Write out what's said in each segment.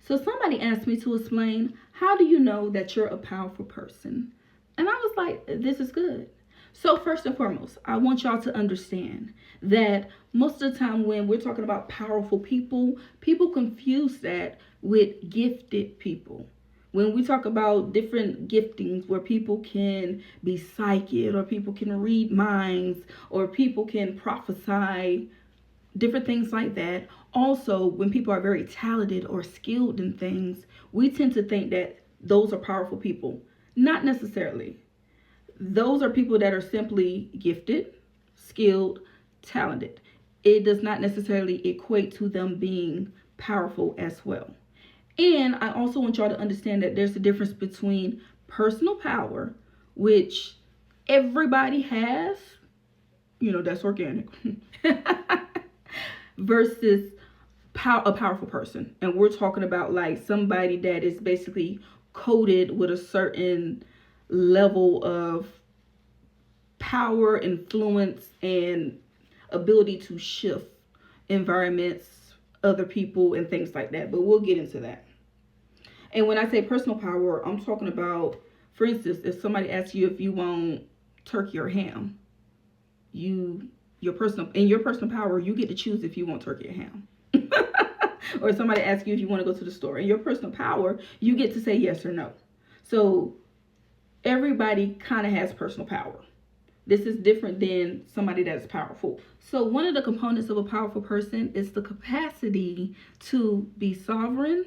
So somebody asked me to explain, how do you know that you're a powerful person? And I was like, this is good. So first and foremost, I want y'all to understand that most of the time when we're talking about powerful people, people confuse that with gifted people. When we talk about different giftings where people can be psychic or people can read minds or people can prophesy, different things like that. Also, when people are very talented or skilled in things, we tend to think that those are powerful people. Not necessarily. Those are people that are simply gifted, skilled, talented. It does not necessarily equate to them being powerful as well. And I also want y'all to understand that there's a difference between personal power, which everybody has, that's organic, versus a powerful person. And we're talking about like somebody that is basically coded with a certain level of power, influence, and ability to shift environments, other people, and things like that. But we'll get into that. And when I say personal power, I'm talking about, for instance, if somebody asks you if you want turkey or ham, your personal power, you get to choose if you want turkey or ham. Or somebody asks you if you want to go to the store. In your personal power, you get to say yes or no. So everybody kind of has personal power. This is different than somebody that's powerful. So one of the components of a powerful person is the capacity to be sovereign,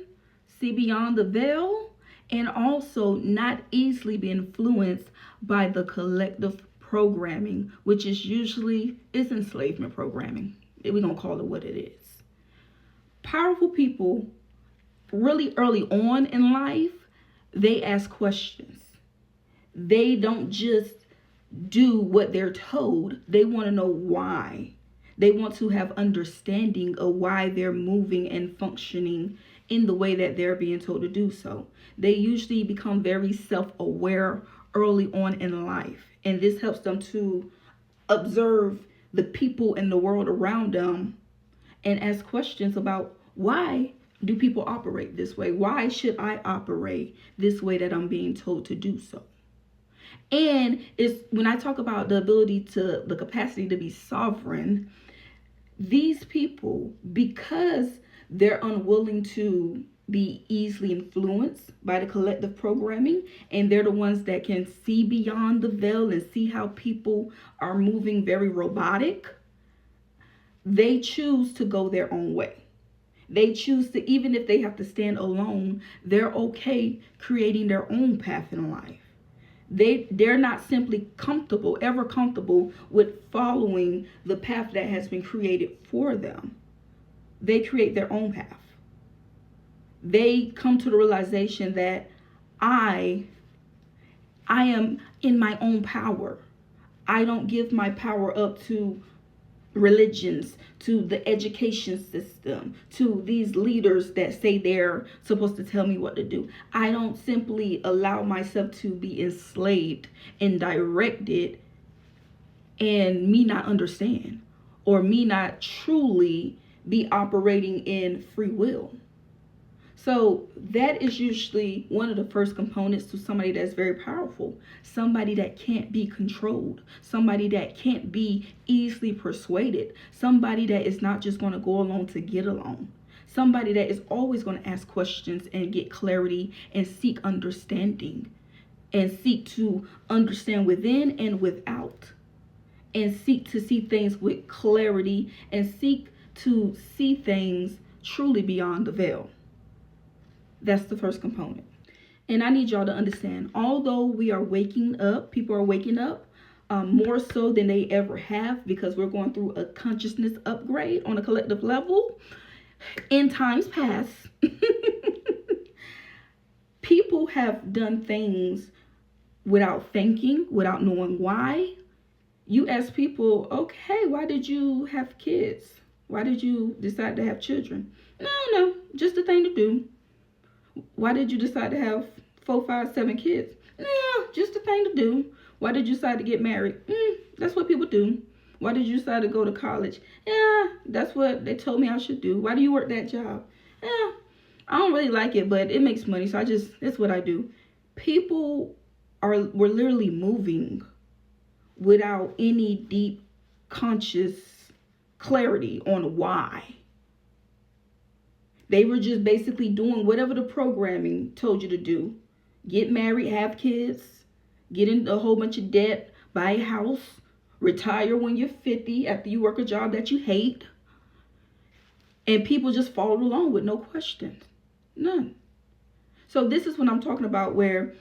see beyond the veil, and also not easily be influenced by the collective programming, which is enslavement programming. We're going to call it what it is. Powerful people, really early on in life, they ask questions. They don't just do what they're told. They want to know why. They want to have understanding of why they're moving and functioning in the way that they're being told to do so. They usually become very self-aware early on in life, and this helps them to observe the people in the world around them and ask questions about, why do people operate this way? Why should I operate this way that I'm being told to do so? And it's when I talk about the capacity to be sovereign, these people, because they're unwilling to be easily influenced by the collective programming, and they're the ones that can see beyond the veil and see how people are moving very robotic, they choose to go their own way. They choose to, even if they have to stand alone, they're okay creating their own path in life. They're not simply ever comfortable with following the path that has been created for them. They create their own path. They come to the realization that I am in my own power. I don't give my power up to religions, to the education system, to these leaders that say they're supposed to tell me what to do. I don't simply allow myself to be enslaved and directed and me not understand, or me not truly be operating in free will. So that is usually one of the first components to somebody that's very powerful. Somebody that can't be controlled. Somebody that can't be easily persuaded. Somebody that is not just going to go along to get along. Somebody that is always going to ask questions and get clarity and seek understanding. And seek to understand within and without. And seek to see things with clarity. And seek to see things truly beyond the veil. That's the first component. And I need y'all to understand, although we are waking up, people are waking up more so than they ever have, because we're going through a consciousness upgrade on a collective level. In times past, people have done things without thinking, without knowing why. You ask people, okay, why did you have kids? Why did you decide to have children? No, just a thing to do. Why did you decide to have 4, 5, 7 kids? No, just a thing to do. Why did you decide to get married? That's what people do. Why did you decide to go to college? Yeah, that's what they told me I should do. Why do you work that job? Yeah, I don't really like it, but it makes money, so it's what I do. People were literally moving without any deep conscious clarity on why. They were just basically doing whatever the programming told you to do. Get married, have kids, get in a whole bunch of debt, buy a house, retire when you're 50 after you work a job that you hate. And people just followed along with no questions. None. So this is what I'm talking about, where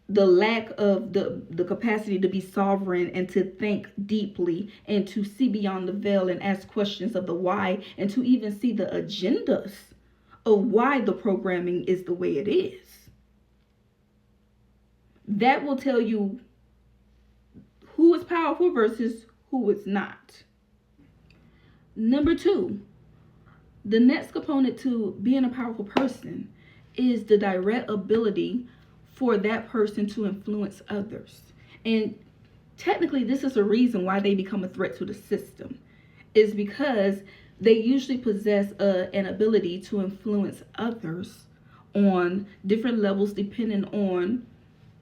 the lack of the capacity to be sovereign and to think deeply and to see beyond the veil and ask questions of the why, and to even see the agendas of why the programming is the way it is. That will tell you who is powerful versus who is not. Number 2, the next component to being a powerful person is the direct ability for that person to influence others. And technically, this is a reason why they become a threat to the system, is because they usually possess an ability to influence others on different levels depending on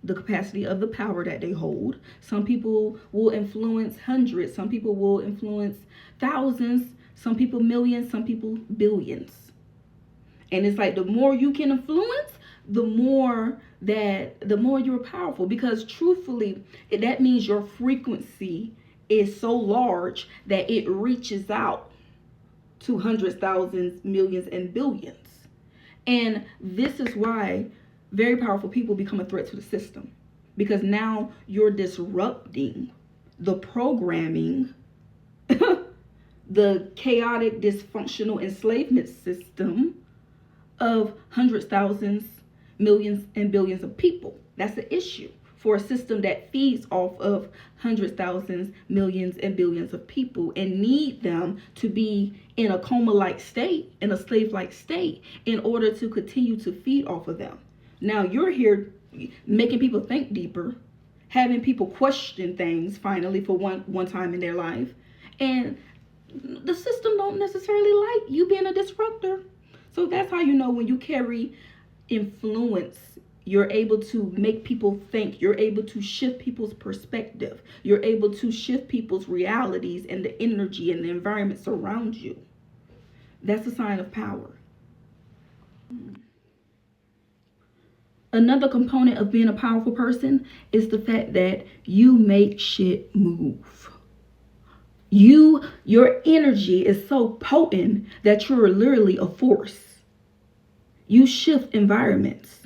the capacity of the power that they hold. Some people will influence hundreds, some people will influence thousands, some people millions, some people billions. And it's like the more you can influence, the more you're powerful, because truthfully, that means your frequency is so large that it reaches out to hundreds, thousands, millions, and billions. And this is why very powerful people become a threat to the system, because now you're disrupting the programming, the chaotic, dysfunctional enslavement system of hundreds, thousands, millions, and billions of people. That's the issue for a system that feeds off of hundreds, thousands, millions, and billions of people, and need them to be in a coma-like state, in a slave-like state, in order to continue to feed off of them. Now you're here making people think deeper, having people question things finally for one time in their life, and the system don't necessarily like you being a disruptor. So that's how you know when you carry influence, you're able to make people think, you're able to shift people's perspective, you're able to shift people's realities and the energy and the environments around you. That's a sign of power. Another component of being a powerful person is the fact that you make shit move. Your energy is so potent that you're literally a force. You shift environments.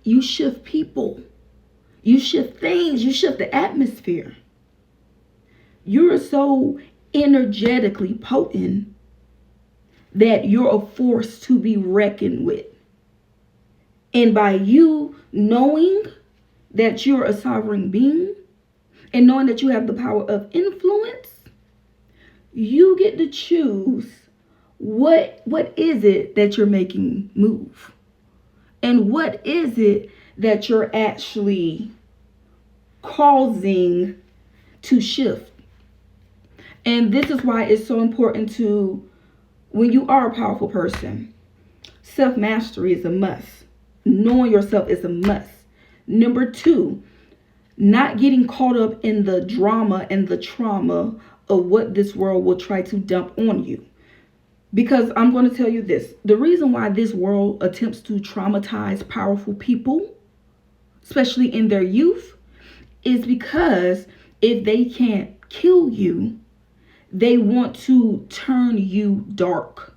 You shift people. You shift things. You shift the atmosphere. You're so energetically potent that you're a force to be reckoned with. And by you knowing that you're a sovereign being and knowing that you have the power of influence, you get to choose what is it that you're making move, and what is it that you're actually causing to shift. And this is why it's so important to, when you are a powerful person, self-mastery is a must. Knowing yourself is a must. Number 2, not getting caught up in the drama and the trauma of what this world will try to dump on you. Because I'm going to tell you this, the reason why this world attempts to traumatize powerful people, especially in their youth, is because if they can't kill you, they want to turn you dark.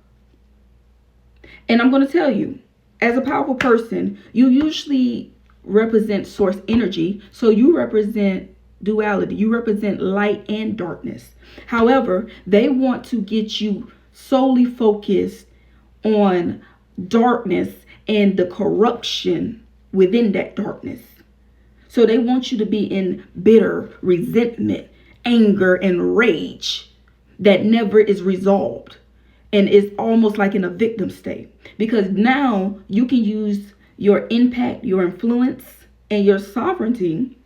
And I'm going to tell you, as a powerful person, you usually represent source energy. So you represent duality. You represent light and darkness. However, they want to get you solely focused on darkness and the corruption within that darkness. So they want you to be in bitter resentment, anger, and rage that never is resolved. And it's almost like in a victim state, because now you can use your impact, your influence, and your sovereignty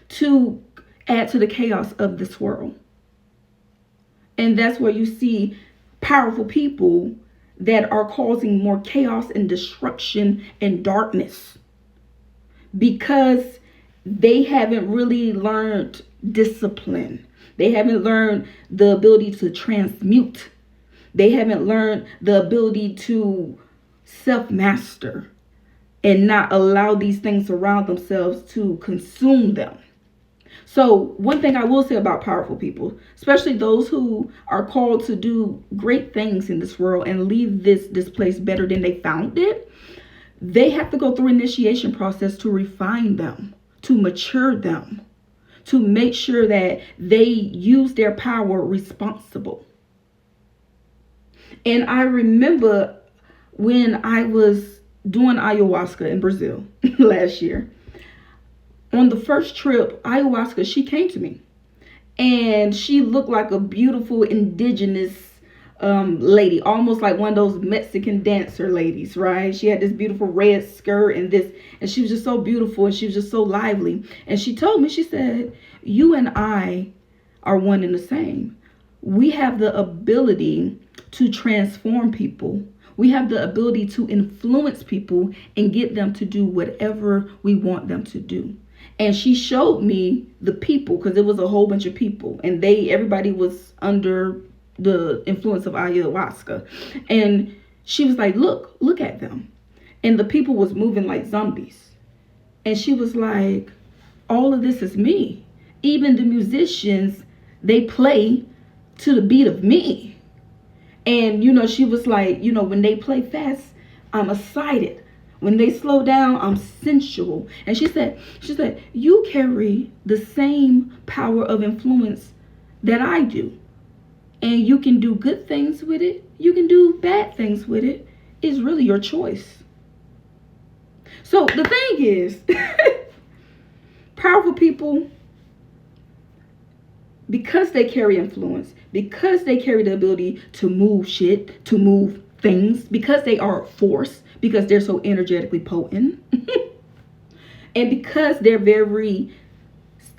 to add to the chaos of this world. And that's where you see powerful people that are causing more chaos and destruction and darkness because they haven't really learned discipline. They haven't learned the ability to transmute. They haven't learned the ability to self master and not allow these things around themselves to consume them. So, one thing I will say about powerful people, especially those who are called to do great things in this world and leave this place better than they found it, they have to go through an initiation process to refine them, to mature them, to make sure that they use their power responsible. And I remember when I was doing ayahuasca in Brazil last year, on the first trip, ayahuasca, she came to me and she looked like a beautiful indigenous lady, almost like one of those Mexican dancer ladies, right? She had this beautiful red skirt and she was just so beautiful and she was just so lively. And she told me, she said, you and I are one and the same. We have the ability to transform people. We have the ability to influence people and get them to do whatever we want them to do. And she showed me the people, because it was a whole bunch of people and everybody was under the influence of ayahuasca. And she was like, look at them. And the people was moving like zombies. And she was like, all of this is me. Even the musicians, they play to the beat of me. And, she was like, when they play fast, I'm excited. When they slow down, I'm sensual. And she said, you carry the same power of influence that I do. And you can do good things with it. You can do bad things with it. It's really your choice. So the thing is, powerful people, because they carry influence, because they carry the ability to move shit, to move things, because they are a force, because they're so energetically potent, and because they're very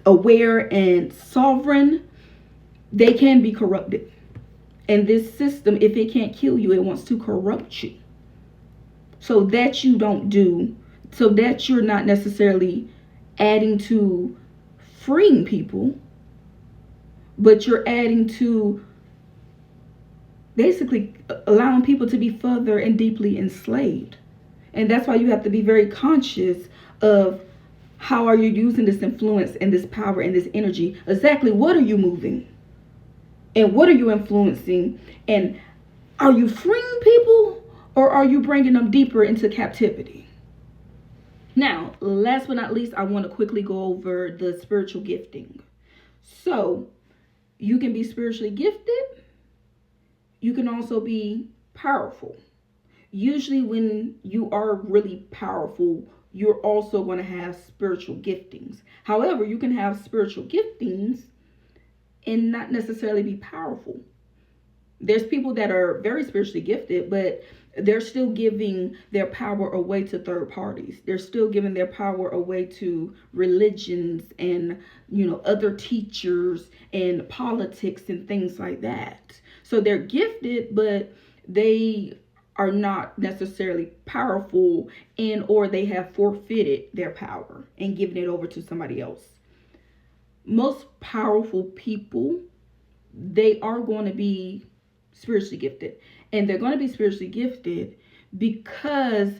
aware and sovereign, they can be corrupted. And this system, if it can't kill you, it wants to corrupt you. So that you don't do, so that you're not necessarily adding to freeing people, but you're adding to basically allowing people to be further and deeply enslaved. And that's why you have to be very conscious of how are you using this influence and this power and this energy. Exactly what are you moving? And what are you influencing? And are you freeing people or are you bringing them deeper into captivity? Now, last but not least, I want to quickly go over the spiritual gifting. So, you can be spiritually gifted. You can also be powerful. Usually when you are really powerful, you're also going to have spiritual giftings. However, you can have spiritual giftings and not necessarily be powerful. There's people that are very spiritually gifted, but they're still giving their power away to third parties. They're still giving their power away to religions and, other teachers and politics and things like that. So they're gifted, but they are not necessarily powerful, or they have forfeited their power and given it over to somebody else. Most powerful people, they are going to be spiritually gifted. And they're going to be spiritually gifted because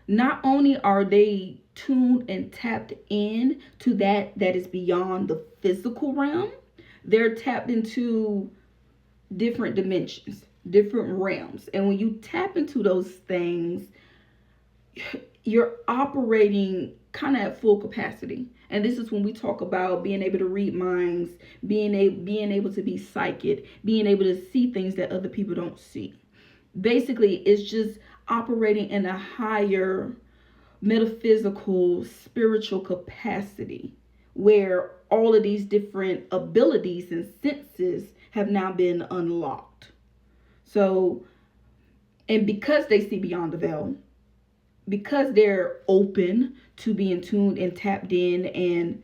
not only are they tuned and tapped in to that is beyond the physical realm, they're tapped into different dimensions, different realms. And when you tap into those things, you're operating kind of at full capacity. And this is when we talk about being able to read minds, being able to be psychic, being able to see things that other people don't see. Basically, it's just operating in a higher metaphysical, spiritual capacity where all of these different abilities and senses have now been unlocked. So, and because they see beyond the veil, because they're open to being tuned and tapped in and,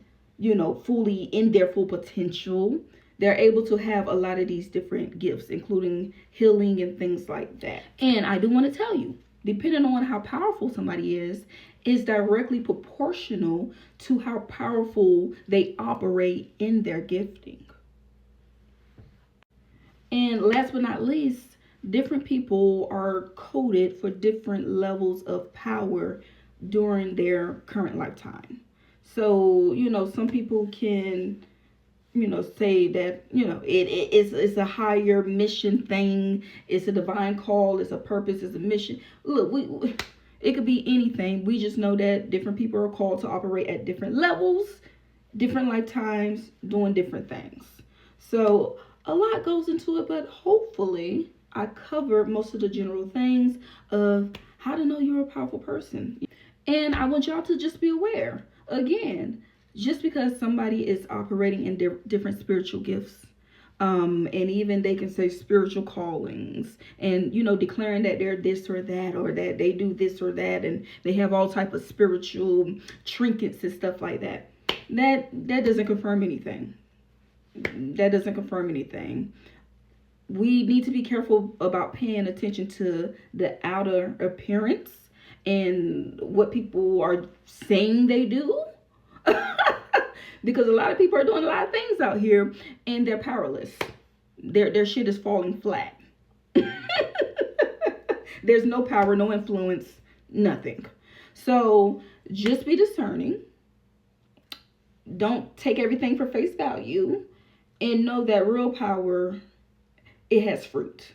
fully in their full potential, they're able to have a lot of these different gifts, including healing and things like that. And I do want to tell you, depending on how powerful somebody is directly proportional to how powerful they operate in their gifting. And last but not least, different people are coded for different levels of power during their current lifetime. So, some people can, say that, it's a higher mission thing, it's a divine call, it's a purpose, it's a mission. Look, it could be anything. We just know that different people are called to operate at different levels, different lifetimes, doing different things. So a lot goes into it, but hopefully I covered most of the general things of how to know you're a powerful person. And I want y'all to just be aware. Again, just because somebody is operating in different spiritual gifts, and even they can say spiritual callings, and declaring that they're this or that, or that they do this or that, and they have all type of spiritual trinkets and stuff like that. That doesn't confirm anything. That doesn't confirm anything. We need to be careful about paying attention to the outer appearance and what people are saying they do. Because a lot of people are doing a lot of things out here and they're powerless. Their shit is falling flat. There's no power, no influence, nothing. So just be discerning. Don't take everything for face value, and know that real power, it has fruit.